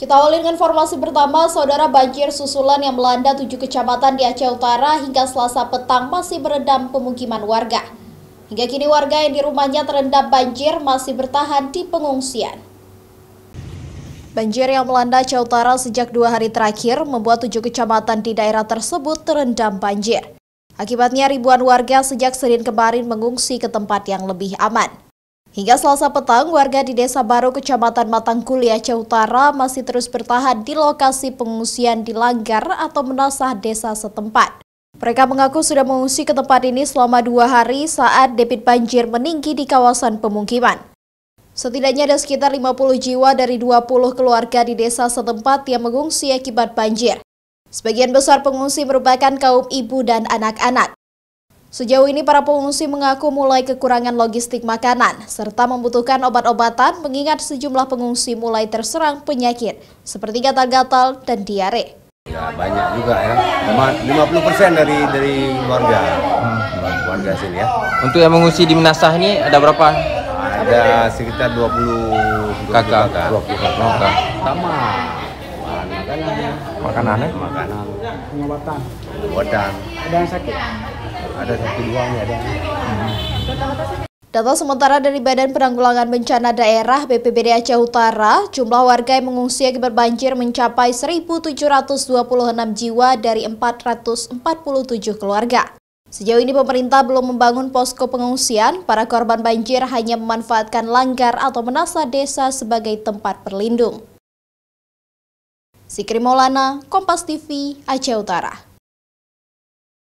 Kita awali dengan informasi pertama, saudara. Banjir susulan yang melanda 7 kecamatan di Aceh Utara hingga Selasa petang masih merendam pemukiman warga. Hingga kini warga yang di rumahnya terendam banjir masih bertahan di pengungsian. Banjir yang melanda Aceh Utara sejak 2 hari terakhir membuat 7 kecamatan di daerah tersebut terendam banjir. Akibatnya ribuan warga sejak Senin kemarin mengungsi ke tempat yang lebih aman. Hingga Selasa petang, warga di Desa Baru, Kecamatan Matangkuli, Aceh Utara masih terus bertahan di lokasi pengungsian di Langgar atau Menasah desa setempat. Mereka mengaku sudah mengungsi ke tempat ini selama 2 hari saat debit banjir meninggi di kawasan pemukiman. Setidaknya ada sekitar 50 jiwa dari 20 keluarga di desa setempat yang mengungsi akibat banjir. Sebagian besar pengungsi merupakan kaum ibu dan anak-anak. Sejauh ini para pengungsi mengaku mulai kekurangan logistik makanan serta membutuhkan obat-obatan mengingat sejumlah pengungsi mulai terserang penyakit seperti gatal-gatal dan diare. Ya, banyak juga ya, 50% dari warga sini ya. Untuk yang mengungsi di Menasah ini ada berapa? Ada sekitar 20 kakak. Sama makanan, pengobatan. Ada yang sakit? Ada 1-2 ada. Data sementara dari Badan Penanggulangan Bencana Daerah BPBD Aceh Utara, jumlah warga yang mengungsi akibat banjir mencapai 1.726 jiwa dari 447 keluarga. Sejauh ini pemerintah belum membangun posko pengungsian. Para korban banjir hanya memanfaatkan Langgar atau Menasah desa sebagai tempat berlindung. Zikri Maulana, Kompas TV, Aceh Utara.